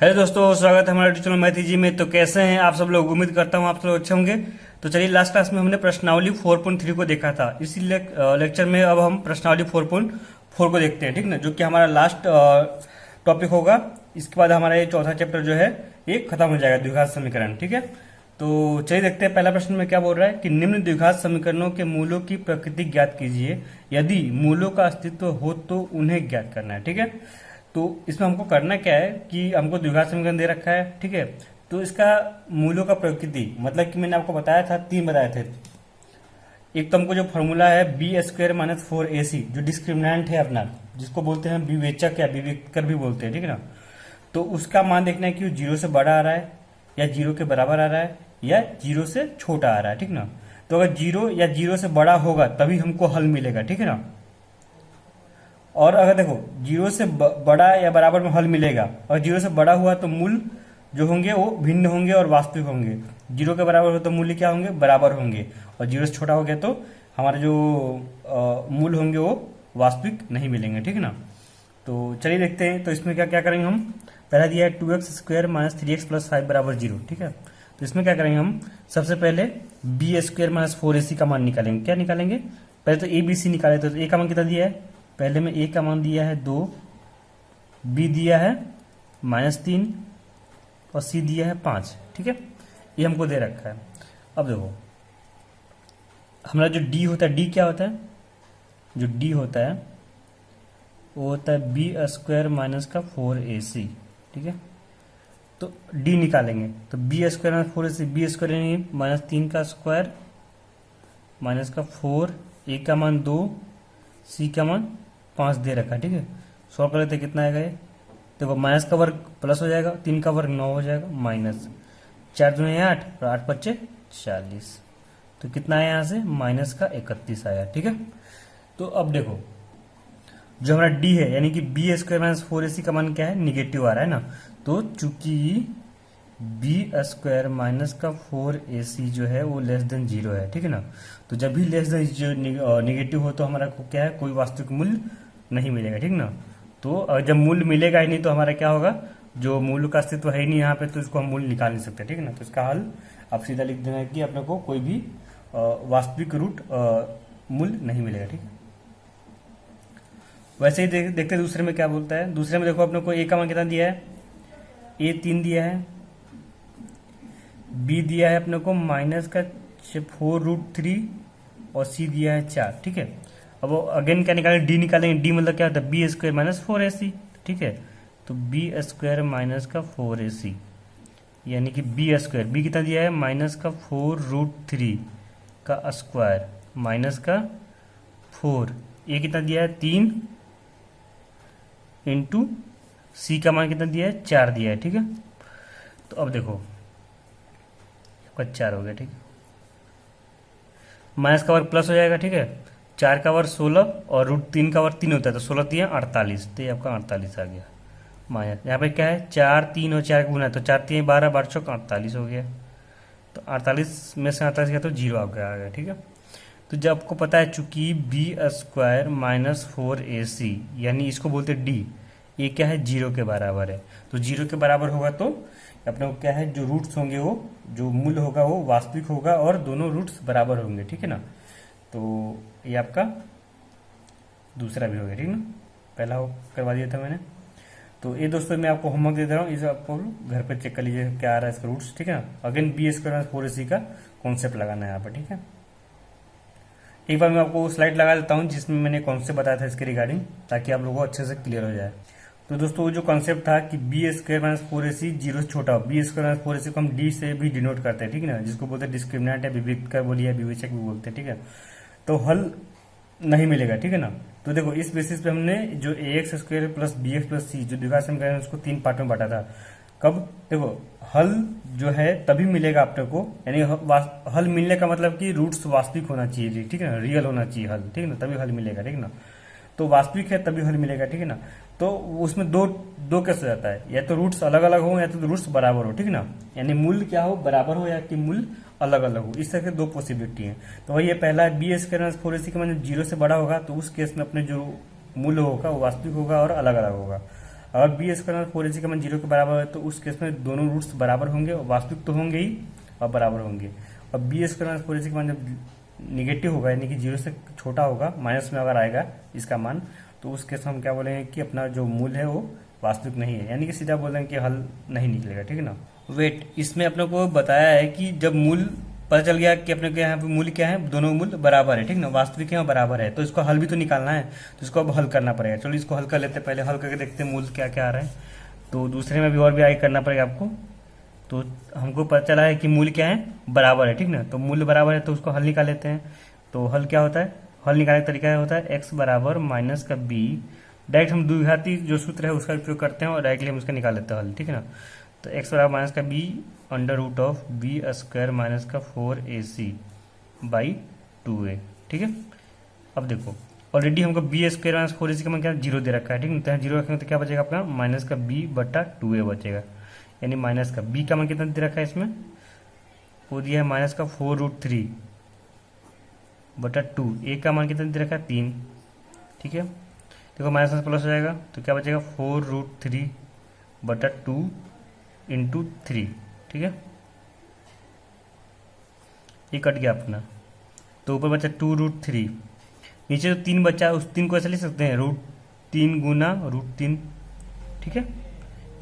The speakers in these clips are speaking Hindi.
हेलो दोस्तों, स्वागत है हमारे चैनल मैथ जी में। तो कैसे हैं आप सब लोग? उम्मीद करता हूं आप सब लोग अच्छे होंगे। तो चलिए, लास्ट क्लास में हमने प्रश्नावली 4.3 को देखा था। इसी लेक्चर में अब हम प्रश्नावली 4.4 को देखते हैं, ठीक ना, जो कि हमारा लास्ट टॉपिक होगा। इसके बाद हमारा ये चौथा चैप्टर जो है ये खत्म हो जाएगा, द्विघात समीकरण। ठीक है, तो चलिए देखते हैं पहला प्रश्न में क्या बोल रहा है कि निम्न द्विघात समीकरणों के मूलों की प्रकृति ज्ञात कीजिए। यदि मूलों का अस्तित्व हो तो उन्हें ज्ञात करना है। ठीक है, तो इसमें हमको करना क्या है कि हमको द्विघात समीकरण दे रखा है। ठीक है, तो इसका मूलों का प्रकृति मतलब कि मैंने आपको बताया था, तीन बताए थे। एक तो हमको जो फॉर्मूला है b² - 4ac, जो डिस्क्रिमिनेंट है अपना, जिसको बोलते हैं विवेचक या विवेकर भी बोलते हैं। ठीक है ना, तो उसका मान देखना है कि वो 0 से बड़ा आ रहा है या 0 के बराबर आ रहा है या 0 से छोटा आ रहा है। ठीक ना, तो अगर 0 या 0 से बड़ा होगा तभी हमको हल मिलेगा। ठीक है ना, और अगर देखो 0 से बड़ा या बराबर में हल मिलेगा, और 0 से बड़ा हुआ तो मूल जो होंगे वो भिन्न होंगे और वास्तविक होंगे। 0 के बराबर हो तो मूल्य क्या होंगे? बराबर होंगे। और 0 से छोटा हो गया तो हमारे जो मूल होंगे वो वास्तविक नहीं मिलेंगे। ठीक है ना, तो चलिए देखते हैं। तो इसमें क्या क्या करेंगे हम? पहला दिया है 2x² - 3x + 5 = 0। ठीक है, तो इसमें क्या करेंगे हम? सबसे पहले b² - 4ac का मान निकालेंगे। क्या निकालेंगे? पहले तो abc निकाले। तो a का मान कितना दिया है? पहले में a का मान दिया है 2, b दिया है -3 और c दिया है 5। ठीक है, ये हमको दे रखा है। अब देखो, हमारा जो d होता है, d क्या होता है? जो d होता है वो होता है b² - 4ac। ठीक है, तो d निकालेंगे तो b² - 4ac, b² यानी -3 का स्क्वायर -4, a का मान 2, c का मान 5 दे रखा है। ठीक है, सॉल्व कर लेते कितना आएगा ये? देखो, माइनस का वर्ग प्लस हो जाएगा, 3 का वर्ग 9 हो जाएगा, माइनस 4 दूनी 8 और 8 पच्चे 40। तो कितना आया यहाँ से? -31 आया। ठीक है, तो अब देखो, जो हमारा डी है यानी कि b² - 4ac का मान क्या है? निगेटिव आ रहा है ना। तो चूंकि b² - 4ac जो है वो लेस देन 0 है। ठीक है ना, तो जब भी लेस देन निगेटिव हो तो हमारा को क्या है? कोई वास्तविक मूल्य नहीं मिलेगा। ठीक ना, तो जब मूल्य मिलेगा ही नहीं तो हमारा क्या होगा? जो मूल्य का अस्तित्व है ही नहीं यहाँ पे, तो इसको हम मूल्य निकाल नहीं सकते। ठीक है ना, तो इसका हल आप सीधा लिख देना कि अपने को कोई भी वास्तविक रूट मूल्य नहीं मिलेगा। ठीक है, वैसे ही देखते दूसरे में क्या बोलता है। दूसरे में देखो, अपने को a का मान कितना दिया है? a 3 दिया है, b दिया है अपने को -4√3 और c दिया है 4। ठीक है, अब अगेन क्या निकालेंगे? डी निकालेंगे। डी मतलब क्या होता है? b² - 4ac। ठीक है, तो b² - 4ac यानी कि b² कितना दिया है? -4√3 का स्क्वायर -4, ये कितना दिया है? 3 इंटू सी का मान कितना दिया है? 4 दिया है। ठीक है, तो अब देखो आपका 4 हो गया। ठीक है, माइनस का वर्ग प्लस हो जाएगा। ठीक है, 4 का वर्ग 16 और √3 का वर्ग 3 होता है, तो 16 3 48, तो ये आपका 48 आ गया। माइनस यहाँ पे क्या है? 4 3 और 4 का गुना है, तो 4 3 12, 12 चौक 48 हो गया। तो 48 में से 48 गया तो 0 आ गया। ठीक है, तो जब आपको पता है चूंकि b² - 4ac यानी इसको बोलते डी, ये क्या है? 0 के बराबर है। तो 0 के बराबर होगा तो अपने को क्या है? जो रूट्स होंगे वो, जो मूल्य होगा वो वास्तविक होगा और दोनों रूट्स बराबर होंगे। ठीक है ना, तो ये आपका दूसरा भी हो गया। ठीक ना, पहला करवा दिया था मैंने। तो ये दोस्तों मैं आपको होमवर्क दे दे रहा हूँ, इसे आपको घर पे चेक कर लीजिए क्या आ रहा है इसका रूट्स। ठीक है ना, अगेन b² - 4ac का कॉन्सेप्ट लगाना है यहाँ पर। ठीक है, एक बार मैं आपको स्लाइड लगा देता हूँ जिसमें मैंने कॉन्सेप्ट बताया था इसके रिगार्डिंग, ताकि आप लोगों को अच्छे से क्लियर हो जाए। तो दोस्तों, जो कॉन्सेप्ट था कि b² - 4ac 0 से छोटा हो, b² - 4ac को हम d से भी डिनोट करते हैं। ठीक है ना, जिसको बोलते हैं डिस्क्रिमिनेंट है, विवेकर बोलिए, विवेचक भी बोलते हैं। ठीक है, तो हल नहीं मिलेगा। ठीक है ना, तो देखो इस बेसिस पे हमने जो ax² + bx + c जो द्विघात समीकरण उसको 3 पार्ट में बांटा था। कब? देखो, हल जो है तभी मिलेगा अपने को, यानी हल मिलने का मतलब कि रूट्स वास्तविक होना चाहिए। ठीक है ना, रियल होना चाहिए हल। ठीक है ना, तभी हल मिलेगा। ठीक है ना, तो वास्तविक है तभी हल मिलेगा। ठीक है ना, तो उसमें दो कैसे जाता है? या तो रूट्स अलग अलग हो या तो रूट्स बराबर हो। ठीक है ना, यानी मूल्य क्या हो? बराबर हो या कि मूल्य अलग अलग हो। इस तरह के दो पॉसिबिलिटी है। तो वही ये पहला है, b² - 4ac का मान 0 से बड़ा होगा तो उस केस में अपने जो मूल्य होगा वो वास्तविक होगा और अलग अलग होगा। अगर बी स्क्वायर माइनस 4ac का मान 0 के बराबर है तो उस केस में दोनों रूट्स बराबर होंगे और वास्तविक तो होंगे ही और बराबर होंगे। और बी स्क्वायर माइनस 4ac का मान जब निगेटिव होगा यानी कि 0 से छोटा होगा, माइनस में अगर आएगा इसका मान, तो उस केस में हम क्या बोलेंगे कि अपना जो मूल है वो वास्तविक नहीं है, यानी कि सीधा बोल देंगे कि हल नहीं निकलेगा। ठीक है ना। वेट, इसमें अपने को बताया है कि जब मूल पता चल गया कि अपने को यहाँ पे मूल्य क्या है, दोनों मूल्य बराबर है, ठीक ना, वास्तविक है और बराबर है, तो इसको हल भी तो निकालना है, तो इसको अब हल करना पड़ेगा। चलो इसको हल कर लेते हैं, पहले हल करके देखते हैं मूल्य क्या क्या आ रहा है। तो दूसरे में भी और भी आगे करना पड़ेगा आपको। तो हमको पता चला है कि मूल्य क्या है, बराबर है, ठीक ना, तो मूल्य बराबर है तो उसको हल निकाल लेते हैं। तो हल क्या होता है, हल निकालने का तरीका होता है एक्स बराबर माइनस का बी, डायरेक्ट हम द्विघाती जो सूत्र है उसका उपयोग करते हैं और डायरेक्टली हम उसका निकाल लेते हैं हल, ठीक है ना। तो एक्स बराबर माइनस का B under root of B square minus का 4ac बाई 2a, ठीक है। अब देखो ऑलरेडी हमको बी स्क्वायर माइनस 4ac का मान क्या 0 दे रखा है, ठीक है, तो यहाँ 0 रखेंगे तो क्या बचेगा अपना माइनस का b बटा 2a बचेगा, यानी माइनस का b का मान कितना दे रखा है इसमें, वो दिया है माइनस का 4√3 बटा 2, a का मान कितना दे रखा है 3, ठीक है। देखो माइनस में प्लस हो जाएगा तो क्या बचेगा 4√3 बटा 2 इंटू 3, ठीक है, ये कट गया अपना। तो ऊपर बचा 2√3, नीचे जो 3 बचा उस 3 को ऐसे लिख सकते हैं √3 गुना √3, ठीक है।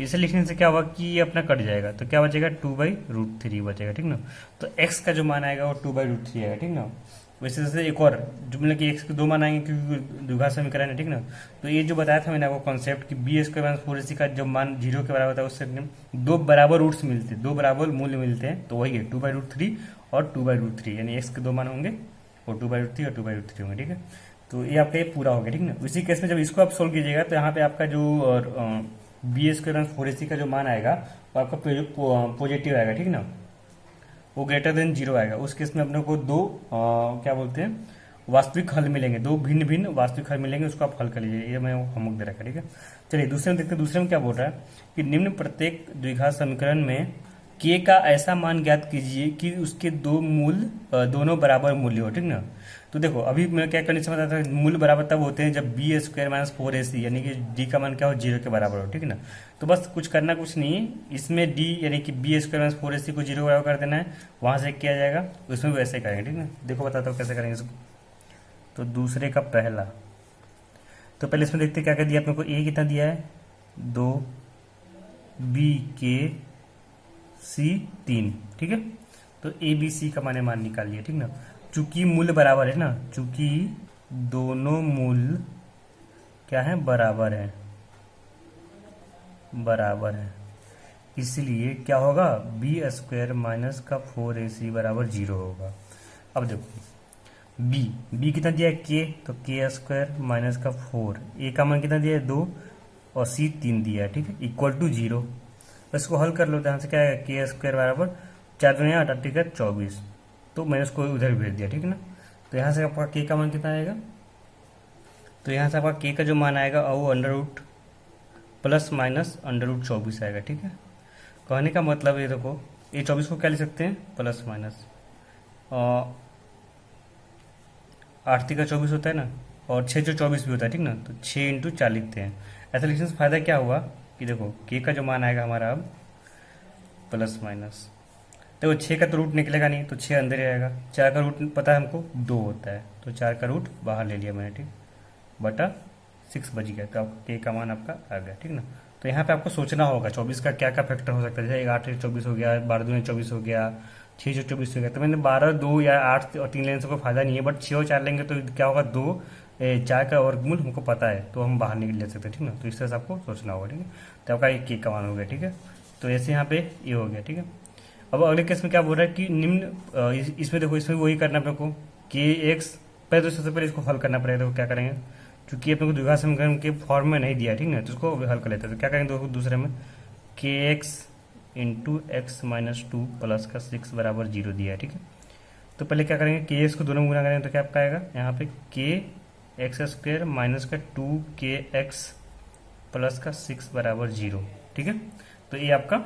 इसे लिखने से क्या होगा कि ये अपना कट जाएगा, तो क्या बचेगा 2/√3 बचेगा, ठीक ना। तो x का जो मान आएगा वो 2/√3 आएगा, ठीक ना। वैसे जैसे एक और जो मतलब कि x के 2 मान आएंगे क्योंकि द्विघात समीकरण है, ठीक ना। तो ये जो बताया था मैंने आपको कॉन्सेप्ट कि बी स्क्वायर माइनस 4ac का जब मान 0 के बराबर होता है उससे दो बराबर रूट्स मिलते हैं, दो बराबर मूल्य मिलते हैं, तो वही है 2/√3 और 2/√3, यानी x के 2 मान होंगे और 2/√3 और 2/√3 होंगे, ठीक है। तो ये आपका ये पूरा हो गया, ठीक ना। उसी केस में जब इसको आप सोल्व कीजिएगा तो यहाँ पे आपका जो बी स्क्वायर माइनस 4ac का जो मान आएगा वो आपका पॉजिटिव आएगा, ठीक ना, वो ग्रेटर देन 0 आएगा। उस केस में अपने को दो क्या बोलते हैं वास्तविक हल मिलेंगे, दो भिन्न भिन्न वास्तविक हल मिलेंगे, उसको आप हल कर लीजिए, ये मैं होमवर्क दे रखा है, ठीक है। चलिए दूसरे में देखते हैं, दूसरे में क्या बोल रहा है कि निम्न प्रत्येक द्विघात समीकरण में k का ऐसा मान ज्ञात कीजिए कि उसके दो मूल दोनों बराबर मूल्य हो, ठीक ना। तो देखो अभी मैं क्या करने से बताता था, मूल्य बराबर तब होते हैं जब बी स्क्वायर माइनस 4ac यानी कि d का मान क्या हो 0 के बराबर हो, ठीक है ना। तो बस कुछ करना कुछ नहीं है, इसमें d यानी कि बी स्क्वायर माइनस 4ac को 0 के बराबर कर देना है, वहां से किया जाएगा, उसमें भी वैसे करेंगे, ठीक है। देखो बताता हूँ कैसे करेंगे इसको। तो दूसरे का पहला, तो पहले इसमें देखते क्या क्या दिया अपने को, a कितना दिया है 2, b के c 3, ठीक है। तो a b c का मान निकाल लिया, ठीक ना। चूंकि मूल्य बराबर है ना, चूंकि दोनों मूल्य क्या है बराबर है, बराबर है, इसलिए क्या होगा बी स्क्वायर माइनस का 4ac बराबर 0 होगा। अब देखो b कितना दिया है k, तो k स्क्वायर माइनस का 4, a का मान कितना दिया है 2 और c 3 दिया है, ठीक है, इक्वल टू 0। इसको हल कर लो, यहाँ से क्या है k स्क्वायर बराबर 4 दूनी 8, ठीक है 24, तो मैंने उसको उधर भेज दिया, ठीक है ना। तो यहाँ से आपका k का मान कितना आएगा, तो यहाँ से आपका k का जो मान आएगा वो under root plus minus under root 24 आएगा, ठीक है। कहने का मतलब ये देखो ये 24 को क्या लिख सकते हैं प्लस माइनस 8 का 24 होता है ना, और 6 जो 24 भी होता है, ठीक ना, तो 6 इंटू 4 लिखते हैं। ऐसा लिखने से फायदा क्या हुआ कि देखो k का जो मान आएगा हमारा अब प्लस माइनस, देखो 6 का तो रूट निकलेगा नहीं तो 6 अंदर ही आएगा, 4 का रूट पता है हमको 2 होता है, तो 4 का रूट बाहर ले लिया मैंने, ठीक, बटा 6 बच गया, तो आपका k का मान आपका आ गया, ठीक ना। तो यहाँ पे आपको सोचना होगा 24 का क्या क्या फैक्टर हो सकता है, जैसे 8 24 हो गया, 12 दूनी 24 हो गया, 6 से 24 हो गया, तो मैंने 12 2 या 8 और 3 लेने से कोई फायदा नहीं है, बट 6 और 4 लेंगे तो क्या होगा 2 4 का वर्गमूल हमको पता है तो हम बाहर निकल ले सकते हैं, ठीक ना। तो इस तरह से आपको सोचना होगा, ठीक है। तो आपका एक k का मान हो गया, ठीक है। तो ऐसे यहाँ पे ये हो गया, ठीक है। अब अगले केस में क्या बोल रहा है कि निम्न इसमें देखो इसमें वही करना अपने को के एक्स, पहले तो सबसे पहले इसको हल करना पड़ेगा। तो क्या करेंगे, क्योंकि अपने को द्विघात समीकरण के फॉर्म में नहीं दिया, ठीक है, तो उसको हल कर लेते हैं। तो क्या करेंगे दूसरे में के x into x minus 2 plus का 6 बराबर 0 दिया है, ठीक है। तो पहले क्या करेंगे के एक्स को दोनों गुना करेंगे तो क्या आपका आएगा यहाँ पे के एक्स स्क्वायर माइनस का 2 के एक्स प्लस का 6 बराबर 0, ठीक है। तो ये आपका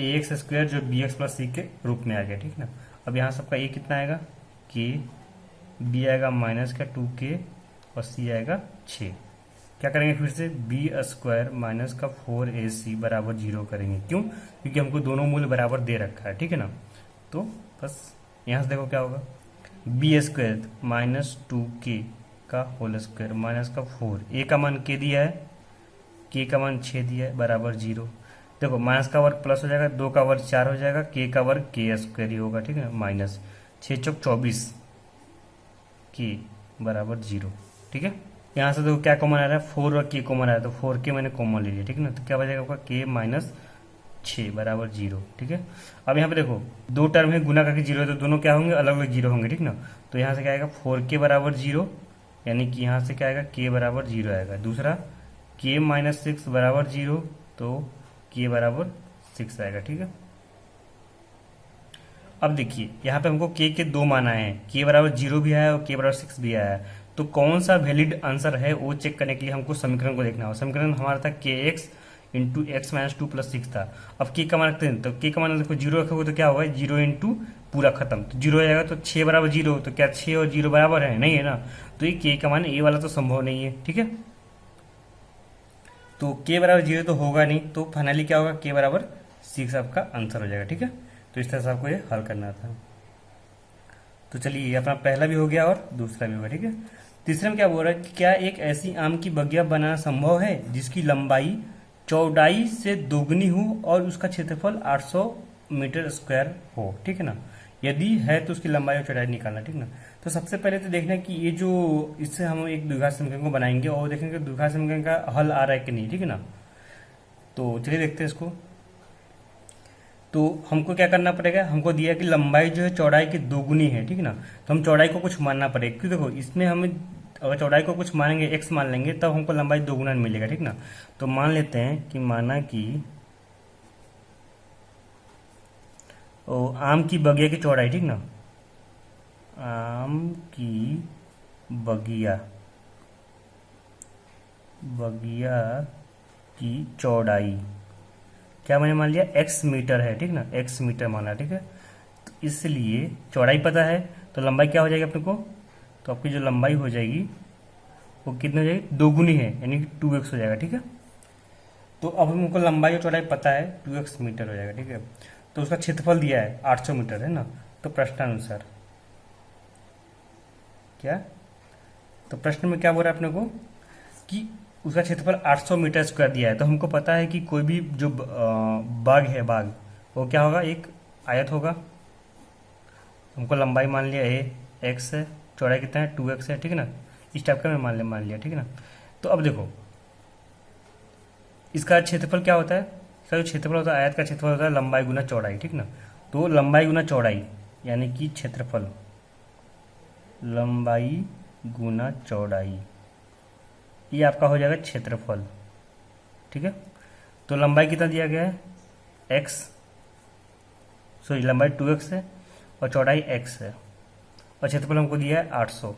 ए एक्स स्क्वायर जो बी एक्स प्लस सी के रूप में आ गया, ठीक ना। अब यहाँ सबका ए कितना आएगा के, बी आएगा माइनस का 2k और सी आएगा 6, क्या करेंगे फिर से बी स्क्वायर माइनस का 4ac बराबर 0 करेंगे। क्यों? क्योंकि हमको दोनों मूल्य बराबर दे रखा है, ठीक है ना। तो बस यहाँ से देखो क्या होगा, बी स्क्वायर माइनस 2k का होल स्क्वायर माइनस का 4, ए का मान k दिया है, k का मान 6 दिया है, बराबर 0। देखो माइनस का वर्ग प्लस हो जाएगा, 2 का वर्ग 4 हो जाएगा, k का वर्ग k स्क्वायर ही होगा, ठीक है, माइनस 6 चौक 24 k बराबर 0, ठीक है। यहाँ से देखो क्या कॉमन आ रहा है, 4 और k कॉमन आ रहा है, तो 4k मैंने कॉमन ले लिया, ठीक है ना। तो क्या बचेगा आपका k माइनस 6 बराबर 0, ठीक है। अब यहाँ पे देखो दो टर्म है, गुना करके 0 है, तो दोनों क्या होंगे, अलग अलग 0 होंगे, ठीक ना। तो यहाँ से क्या आएगा 4k बराबर 0, यानी कि यहाँ से क्या आएगा k बराबर 0 आएगा। दूसरा k माइनस 6 बराबर 0, तो k बराबर 6 आएगा, ठीक है। अब देखिए यहाँ पे हमको k के दो मान आए हैं, k बराबर 0 भी आया और k बराबर 6 भी आया है। तो कौन सा वैलिड आंसर है वो चेक करने के लिए हमको समीकरण को देखना होगा। समीकरण हमारा था kx into x minus 2 plus 6 था। अब k का मान रखते हैं, तो k का मान देखो 0 रखोगे तो क्या होगा, 0 इंटू पूरा खत्म, तो 0 हो जाएगा। तो 6 बराबर 0, तो क्या 6 और 0 बराबर है, नहीं है ना। तो ये k का मान ये वाला तो संभव नहीं है, ठीक है। तो k बराबर 0 तो होगा नहीं, तो फाइनली क्या होगा, k बराबर 6 आपका आंसर हो जाएगा, ठीक है। तो इस तरह से आपको ये हल करना था। तो चलिए ये अपना पहला भी हो गया और दूसरा भी होगा, ठीक है। तीसरे में क्या बोल रहा है कि क्या एक ऐसी आम की बगिया बनाना संभव है जिसकी लंबाई चौड़ाई से दोगुनी हो और उसका क्षेत्रफल 800 मीटर स्क्वायर हो, ठीक है ना। यदि है तो उसकी लंबाई और चौड़ाई निकालना, ठीक ना। तो सबसे पहले तो देखना कि ये जो इससे हम एक द्विघात समीकरण को बनाएंगे और देखेंगे द्विघात समीकरण का हल आ रहा है कि नहीं, ठीक है ना। तो चलिए देखते हैं इसको। तो हमको क्या करना पड़ेगा, हमको दिया कि लंबाई जो है चौड़ाई की दोगुनी है, ठीक है ना। तो हम चौड़ाई को कुछ मानना पड़ेगा, क्योंकि देखो इसमें हमें अगर चौड़ाई को कुछ मानेंगे, x मान लेंगे, तब हमको लंबाई दोगुना मिलेगा, ठीक ना। तो मान लेते हैं कि माना कि आम की बगिया की चौड़ाई, ठीक ना, आम की बगिया बगिया की चौड़ाई क्या मैंने मान लिया, x मीटर है, ठीक ना, x मीटर माना, ठीक है। तो इसलिए चौड़ाई पता है, तो लंबाई क्या हो जाएगी अपने को, तो आपकी जो लंबाई हो जाएगी वो कितनी हो जाएगी, दोगुनी है, यानी कि 2x हो जाएगा, ठीक है। तो अब हमको लंबाई और चौड़ाई पता है, 2x मीटर हो जाएगा, ठीक है। तो उसका क्षेत्रफल दिया है 800 मीटर, है ना। तो प्रश्नानुसार क्या, तो प्रश्न में क्या बोल रहा है अपने को कि उसका क्षेत्रफल 800 मीटर स्क्वायर दिया है। तो हमको पता है कि कोई भी जो बाग है, बाग वो क्या होगा, एक आयत होगा। हमको लंबाई मान लिया है x है, चौड़ाई कितना है 2x है, ठीक है ना। इस टाइप का मैं मान लिया, ठीक है ना। तो अब देखो इसका क्षेत्रफल क्या होता है, इसका जो क्षेत्रफल होता है, आयत का क्षेत्रफल होता है लंबाई गुना चौड़ाई, ठीक ना। तो लंबाई गुना चौड़ाई यानी कि क्षेत्रफल लंबाई गुना चौड़ाई, ये आपका हो जाएगा क्षेत्रफल, ठीक है। तो लंबाई कितना दिया गया है, x, सॉरी लंबाई 2x है और चौड़ाई x है और क्षेत्रफल हमको दिया है 800।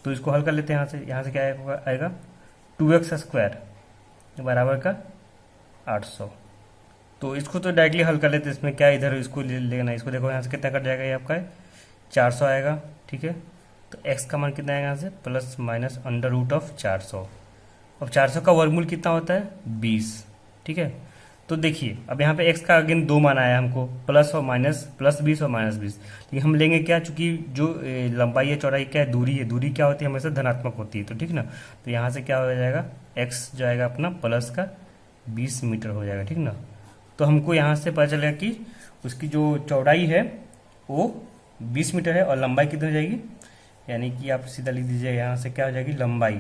तो इसको हल कर लेते हैं यहाँ से क्या आएगा 2x स्क्वायर बराबर का 800। तो इसको तो डायरेक्टली हल कर लेते हैं, इसमें क्या इधर इसको लेना, इसको देखो यहाँ से कितना कट जाएगा, ये आपका 400 आएगा, ठीक है। तो x का मान कितना आएगा यहाँ से, plus minus under root of 400। अब 400 का वर्गमूल कितना होता है 20, ठीक है। तो देखिए अब यहाँ पे x का अगेन दो मान आया हमको, प्लस और माइनस, प्लस 20 और माइनस 20। लेकिन हम लेंगे क्या, चूंकि जो लंबाई है चौड़ाई क्या है, दूरी है, दूरी क्या होती है हमेशा धनात्मक होती है, तो ठीक ना। तो यहाँ से क्या हो जाएगा, x जो आएगा अपना प्लस का 20 मीटर हो जाएगा, ठीक ना। तो हमको यहाँ से पता चलेगा कि उसकी जो चौड़ाई है वो 20 मीटर है और लंबाई कितनी हो जाएगी, यानी कि आप सीधा लिख दीजिए यहाँ से क्या हो जाएगी, लंबाई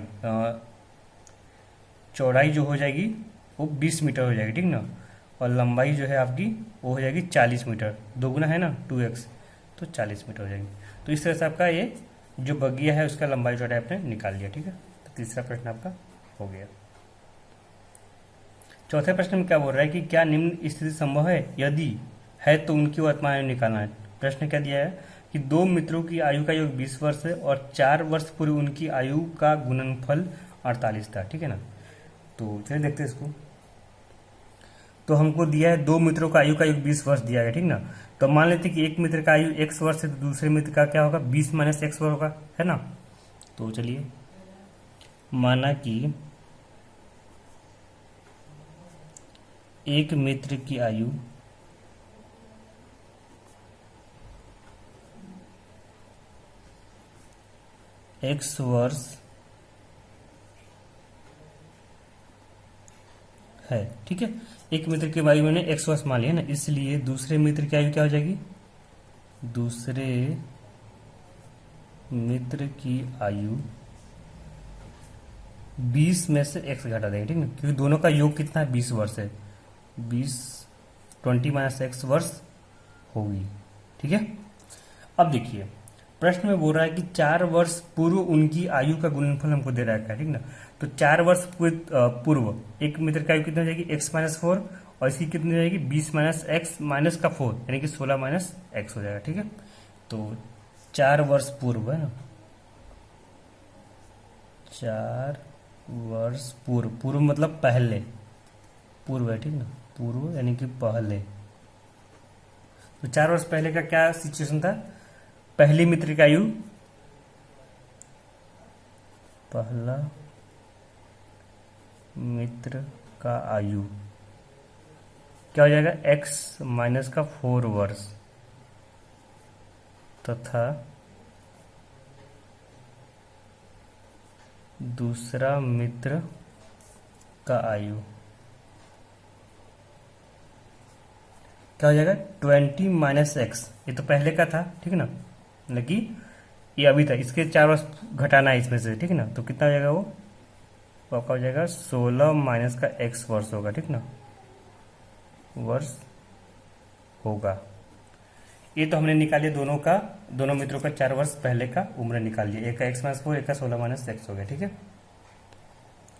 चौड़ाई जो हो जाएगी वो 20 मीटर हो जाएगी, ठीक ना। और लंबाई जो है आपकी वो हो जाएगी 40 मीटर, दोगुना है ना 2x, तो 40 मीटर हो जाएगी। तो इस तरह से आपका ये जो बगिया है उसका लंबाई चौड़ाई आपने निकाल लिया, ठीक है। तो तीसरा प्रश्न आपका हो गया। चौथे प्रश्न में क्या बोल रहा है कि क्या निम्न स्थिति संभव है, यदि है तो उनकी वर्तमान आयु निकालना है। प्रश्न क्या दिया है कि दो मित्रों की आयु का योग 20 वर्ष है और 4 वर्ष पूर्व उनकी आयु का गुणनफल 48 था, ठीक है ना। तो चलिए देखते हैं इसको। तो हमको दिया है दो मित्रों का आयु का योग 20 वर्ष दिया गया, ठीक ना। तो मान लेते कि एक मित्र का आयु x वर्ष है तो दूसरे मित्र का क्या होगा 20 माइनस x वर्ष होगा, है ना। तो चलिए माना कि एक मित्र की आयु x वर्ष है, ठीक है। एक मित्र की आयु मैंने x वर्ष मान लिया ना, इसलिए दूसरे मित्र की आयु क्या हो जाएगी, दूसरे मित्र की आयु 20 में से x घटा देंगे, ठीक है, क्योंकि दोनों का योग कितना है, 20 वर्ष है, 20 माइनस x वर्ष होगी, ठीक है। अब देखिए प्रश्न में बोल रहा है कि 4 वर्ष पूर्व उनकी आयु का गुणनफल हमको दे रखा है, ठीक ना। तो 4 वर्ष पूर्व एक मित्र की आयु कितनी हो जाएगी, x माइनस 4, और इसकी कितनी हो जाएगी, 20 माइनस एक्स माइनस का 4, यानी कि 16 माइनस एक्स हो जाएगा, ठीक है। तो 4 वर्ष पूर्व है ना, 4 वर्ष पूर्व, पूर्व मतलब पहले, पूर्व है, ठीक ना, पूर्व यानी कि पहले। तो 4 वर्ष पहले का क्या सिचुएशन था, पहली मित्र की आयु, पहला मित्र का आयु क्या हो जाएगा, x माइनस का 4 वर्ष, तथा दूसरा मित्र का आयु क्या हो जाएगा, 20 माइनस एक्स, ये तो पहले का था, ठीक है ना, मतलब कि ये अभी था, इसके 4 वर्ष घटाना है इसमें से, ठीक है ना। तो कितना हो जाएगा वो आपका हो जाएगा 16 माइनस का x वर्ष होगा, ठीक ना, वर्ष होगा। ये तो हमने निकाली दोनों का, दोनों मित्रों का 4 वर्ष पहले का उम्र निकाल लिया, एक का x माइनस 4, एक का 16 माइनस एक्स हो गया, ठीक है।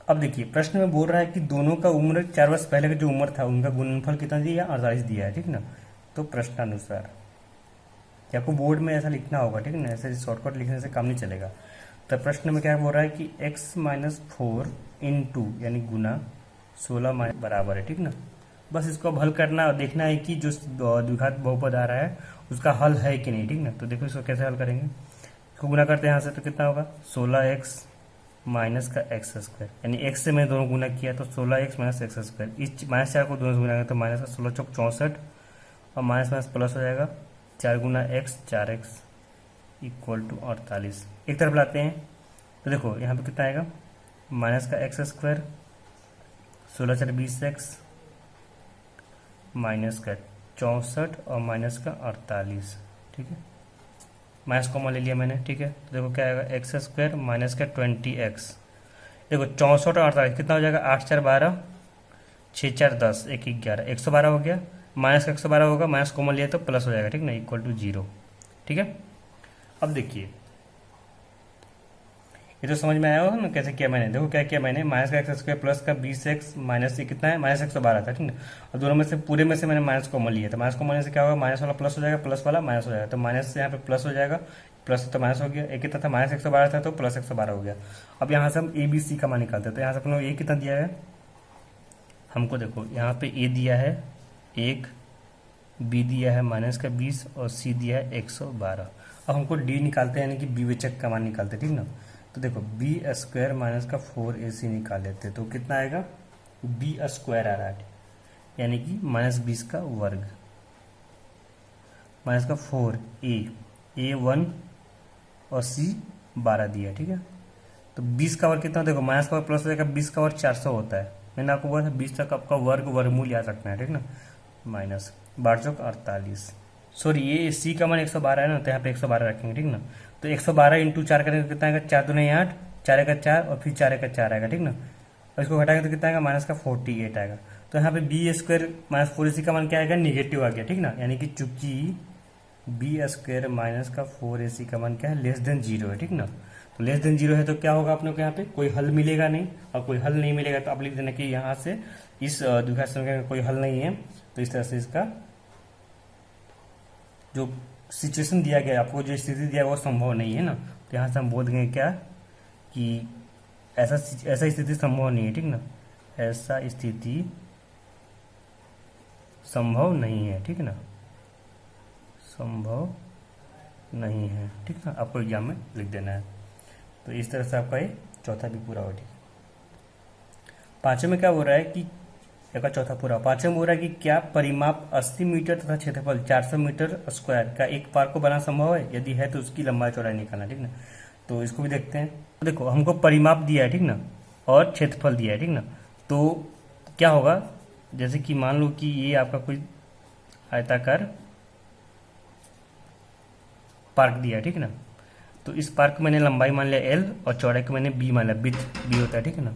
अब देखिए प्रश्न में बोल रहा है कि दोनों का उम्र 4 वर्ष पहले का जो उम्र था उनका गुणनफल कितना दिया, 48 दिया है, ठीक ना। तो प्रश्नानुसार आपको बोर्ड में ऐसा लिखना होगा, ठीक है ना, ऐसे शॉर्टकट लिखने से काम नहीं चलेगा। तो प्रश्न में क्या बोल रहा है कि x माइनस 4 इंटू यानी गुना 16 माइनस बराबर है, ठीक ना। बस इसको अब हल करना और देखना है कि जो द्विघात बहुपद आ रहा है उसका हल है कि नहीं, ठीक ना। तो देखो इसको कैसे हल करेंगे, इसको गुना करते हैं यहाँ से, तो कितना होगा 16x माइनस का एक्स स्क्वायर, यानी x से मैंने दोनों गुना किया तो 16x माइनस एक्स स्क्वायर, इस माइनस 4 को दोनों से गुना तो माइनस का 16 चौक 64, और माइनस माइनस प्लस हो जाएगा, 4 गुना एक्स 4x इक्वल टू 48। एक तरफ लाते हैं तो देखो यहाँ पे कितना आएगा, माइनस का एक्स स्क्वायर 16 4 20x माइनस का 64 और माइनस का 48, ठीक है, माइनस कॉमन ले लिया मैंने, ठीक है। तो देखो क्या आएगा, एक्स स्क्वायर माइनस का 20x, देखो 64 और 48 कितना हो जाएगा, 8 4 12, 6 4 10, 1 11, 112 हो गया, माइनस का 112 होगा, माइनस कॉमन लिया तो प्लस हो जाएगा, ठीक ना, इक्वल टू 0, ठीक है। अब देखिए ये तो समझ में आया होगा ना कैसे किया मैंने, देखो क्या किया मैंने, माइनस का एक्स स्क्वायर प्लस का 20x माइनस ये कितना है, माइनस 112 था, ठीक है। और दोनों में से पूरे में से मैंने माइनस कॉमन लिया, तो माइनस कॉमन से क्या होगा, माइनस वाला प्लस हो जाएगा, प्लस वाला माइनस हो जाएगा, तो माइनस से यहाँ पे प्लस हो जाएगा, प्लस तो माइनस हो गया, एक कितना था माइनस 112 था तो प्लस 112 हो गया। अब यहाँ से हम ए बी सी का मान निकालते हैं, तो यहाँ से अपने ए कितना दिया है हमको, देखो यहाँ पे ए दिया है 1, बी दिया है माइनस का 20 और सी दिया है 112। अब हमको डी निकालते हैं, यानी कि विवेचक का मान निकालते हैं, ठीक ना। तो देखो बी स्क्वायर माइनस का 4ac निकाल लेते, तो कितना आएगा, बी स्क्वायर आ रहा है, यानी कि माइनस 20 का वर्ग, माइनस का 4a 1 और c 12 दिया, ठीक है। तो 20 का वर्ग कितना, देखो माइनस का वर्ग प्लस हो जाएगा, 20 का वर्ग 400 होता है, मैंने आपको बोला था 20 तक आपका वर्ग वर्गमूल याद रखना है, ठीक ना, माइनस 12 48, सॉरी ये सी का मान 112 है ना, तो यहाँ पे 112 रखेंगे, ठीक ना। तो 112 इंटू 4 करेंगे तो कितना आएगा, 4 दूनी 8, 4 का 4 और फिर 4 का 4 आएगा, ठीक ना। और इसको घटाएंगे तो कितना आएगा, माइनस का 48 आएगा। तो यहाँ पे बी स्क्वायर माइनस 4ac का मान क्या आएगा, निगेटिव आ गया, ठीक ना, यानी कि चूंकि बी स्क्वायर माइनस का 4ac का मान क्या है, लेस देन 0 है, ठीक ना। तो लेस देन 0 है तो क्या होगा, अपने को यहाँ पे कोई हल मिलेगा नहीं, और कोई हल नहीं मिलेगा तो आप लिख देना कि यहाँ से इस द्विघात संख्या का कोई हल नहीं है। तो इस तरह से इसका जो सिचुएशन दिया गया आपको, जो स्थिति दिया वो संभव नहीं है ना। तो यहाँ से हम बोल देंगे क्या कि ऐसा स्थिति संभव नहीं है, ठीक ना, ऐसा स्थिति संभव नहीं है, ठीक है ना, संभव नहीं है, ठीक ना, आपको एग्जाम में लिख देना है। तो इस तरह से आपका ये चौथा भी पूरा हो, ठीक है। पांचवें में क्या हो रहा है कि का चौथा पूरा। पांचवें में हो रहा है कि क्या परिमाप 80 मीटर तथा क्षेत्रफल 400 मीटर स्क्वायर का एक पार्क को बनाना संभव है, यदि है तो उसकी लंबाई चौड़ाई निकालना, ठीक ना। तो इसको भी देखते हैं। तो देखो हमको परिमाप दिया है, ठीक ना, और क्षेत्रफल दिया है, ठीक ना। तो क्या होगा, जैसे कि मान लो कि ये आपका कोई आयताकार पार्क दिया है, ठीक है ना। तो इस पार्क को मैंने लंबाई मान लिया एल और चौड़ाई को मैंने बी मान लिया, विड्थ बी होता है, ठीक है ना।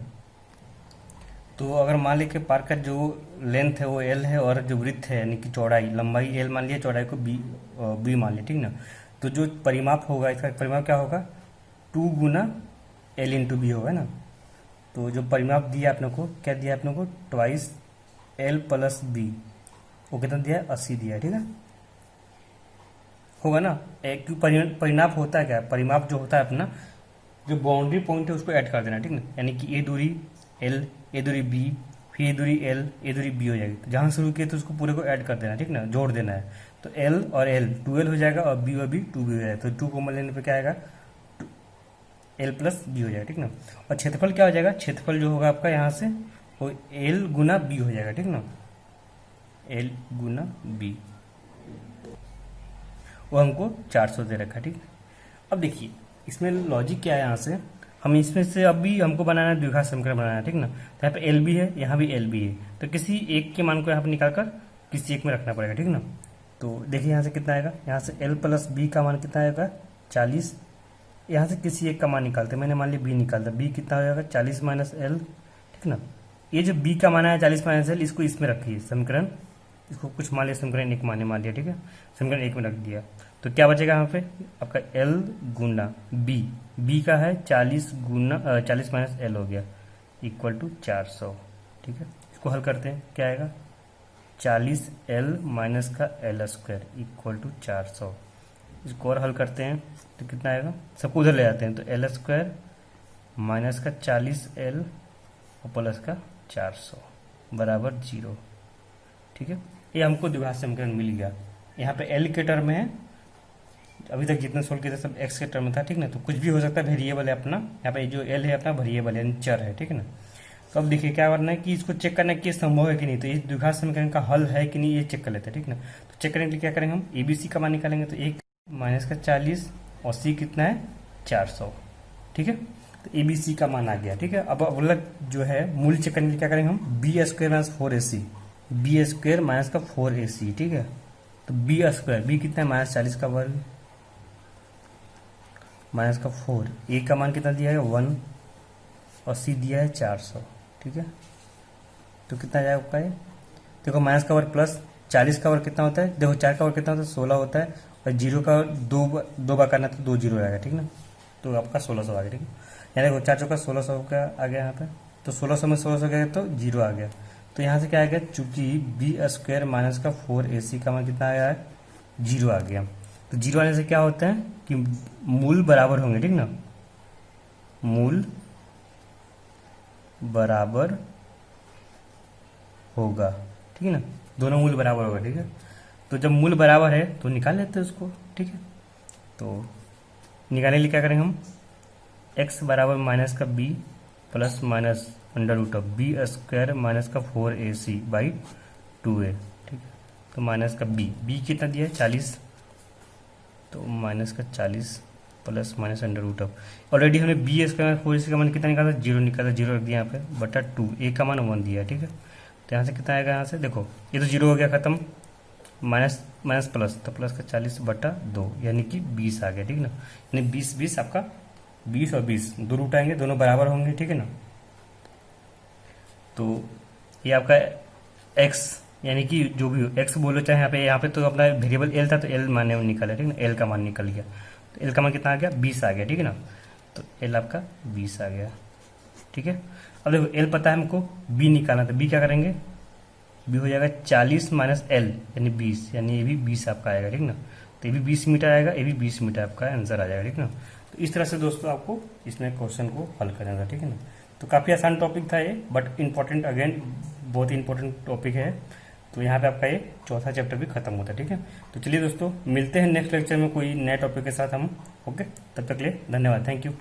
तो अगर मान लिया कि पार्क का जो लेंथ है वो एल है और जो विड्थ है यानी कि चौड़ाई, लंबाई एल मान लिया, चौड़ाई को बी मान लिया, ठीक ना। तो जो परिमाप होगा, इसका परिमाप क्या होगा, 2 गुना एल इंटू बी होगा ना। तो जो परिमाप दिया आपने को, क्या दिया आपने को, ट्वाइस एल प्लस बी, वो कितना दिया है, 80 दिया है, ठीक है, होगा ना। एक परिमाप होता है क्या, परिमाप जो होता है अपना, जो बाउंड्री पॉइंट है उसको ऐड कर देना, ठीक ना। यानी कि ए दूरी एल, ए दूरी बी, फिर ए दूरी एल, ए दूरी बी हो जाएगी। तो जहां शुरू किए तो उसको पूरे को ऐड कर देना, ठीक ना, जोड़ देना है। तो एल और एल 12 हो जाएगा और बी हो जाएगा। तो 2 कॉमन लेने पे क्या आएगा, एल प्लस बी हो जाएगा, ठीक ना। और क्षेत्रफल क्या हो जाएगा, क्षेत्रफल जो होगा आपका यहाँ से वो एल गुना बी हो जाएगा, ठीक ना, एल गुना बी, वो हमको 400 दे रखा है, ठीक है। अब देखिए इसमें लॉजिक क्या है, यहाँ से हम इसमें से अभी हमको बनाना है द्विघात समीकरण बनाना है, ठीक ना। तो यहाँ पे एल भी है, यहाँ भी एल भी है, तो किसी एक के मान को यहाँ पे निकाल कर किसी एक में रखना पड़ेगा, ठीक ना। तो देखिए यहाँ से कितना आएगा, यहाँ से एल प्लस बी का मान कितना आएगा, 40। यहाँ से किसी एक का मान निकालते, मैंने मान लिया बी निकालता, बी कितना हो जाएगा, 40 माइनस एल, ठीक ना। ये जो बी का मान है 40 माइनस एल, इसको इसमें रखिए समीकरण, इसको कुछ मान लिया समीकरण एक मान लिया, ठीक है, समीकरण एक में रख दिया। तो क्या बचेगा यहाँ पे आपका एल गुना बी, बी का है 40 गुना 40 माइनस एल हो गया, इक्वल टू 400, ठीक है। इसको हल करते हैं, क्या आएगा, 40 एल माइनस का एल स्क्वायर इक्वल टू 400। इसको और हल करते हैं तो कितना आएगा, सबको उधर ले जाते हैं। तो एल स्क्वायर माइनस का 40 एल और प्लस का 400 बराबर 0, ठीक है। ये हमको द्विघात समीकरण मिल गया। यहाँ पे एल के टर्म में है, अभी तक जितना सोल्व किया था सब एक्स के टर्म में था, ठीक ना। तो कुछ भी हो सकता है, वेरिएबल है अपना, यहाँ पे जो एल है अपना वेरिएबल है, चर है, ठीक है ना। तो अब देखिए क्या करना है कि इसको चेक करना है कि संभव है कि नहीं, तो इस द्विघात समीकरण का हल है कि नहीं ये चेक कर लेते हैं, ठीक ना। तो चेक करने के लिए क्या करेंगे हम, एबीसी का मान निकालेंगे। तो 1 माइनस का 40 और सी कितना है 400, ठीक है। तो एबीसी का मान आ गया, ठीक है। अब अगला जो है मूल चेक करने के लिए क्या करेंगे हम, B square minus 4ac, B square minus का 4ac, ठीक है। तो बी स्क्वायर, बी कितना है माइनस 40 का वर्ग माइनस का 4, ए का मान कितना दिया है 1 और सी दिया है 400, ठीक है। तो कितना जाएगा आपका ये, देखो माइनस का वर्ग प्लस 40 का वर्ग कितना होता है, देखो 4 का वर्ग कितना होता है 16 होता है, और 0 का दो बार करना तो 2 0 आएगा, ठीक ना। तो आपका 1600 आ गया, ठीक है। यहाँ देखो 4 चौका 1600 का आ गया यहाँ पे, तो 1600 में 1600 गया तो 0 आ गया। तो यहाँ से क्या आ गया, चूंकि बी स्क्वायर माइनस का 4ac का मान कितना आया है 0 आ गया। तो 0 आने से क्या होता है कि मूल बराबर होंगे, ठीक ना, मूल बराबर होगा, ठीक है ना, दोनों मूल बराबर होगा, ठीक है। तो जब मूल बराबर है तो निकाल लेते हैं उसको, ठीक है। तो निकालने के लिए क्या करेंगे हम, x बराबर माइनस का b plus minus under root of B square minus का 4ac बाई 2a, ठीक है। तो माइनस का b कितना दिया है 40, तो माइनस का 40 plus minus under root of, already हमने बी स्क्वायर 4ac का मान कितना निकाला, 0 निकाला, 0 रख दिया यहाँ पे बटा 2, a का मान 1 दिया, ठीक है। तो यहाँ से कितना आएगा, यहाँ से देखो ये तो 0 हो गया खत्म, माइनस माइनस प्लस, तो प्लस का 40 बटा 2 यानी कि 20 आ गया, ठीक है ना। यानी 20 आपका 20 और 20 दो रूट आएंगे, दोनों बराबर होंगे, ठीक है ना। तो ये आपका x यानी कि जो भी हो x बोलो चाहे यहाँ पे तो अपना वेरिएबल l था तो l मान निकला, ठीक है ना, l का मान निकल गया। तो l का मान कितना आ गया 20 आ गया, ठीक है ना। तो l आपका 20 आ गया, ठीक है। अब देखो l पता है हमको, b निकालना, तो b क्या करेंगे, b हो जाएगा 40 माइनस l यानी 20, यानी ये भी 20 आपका आएगा, ठीक ना। तो ये भी 20 मीटर आएगा, ये भी 20 मीटर आपका आंसर आ जाएगा, ठीक ना। तो इस तरह से दोस्तों आपको इसमें क्वेश्चन को हल करना था, ठीक है ना। तो काफ़ी आसान टॉपिक था ये, बट इम्पोर्टेंट, अगेन बहुत ही इंपॉर्टेंट टॉपिक है। तो यहाँ पे आपका ये चौथा चैप्टर भी खत्म होता है, ठीक है। तो चलिए दोस्तों मिलते हैं नेक्स्ट लेक्चर में कोई नए टॉपिक के साथ हम, ओके। तब तक के लिए धन्यवाद, थैंक यू।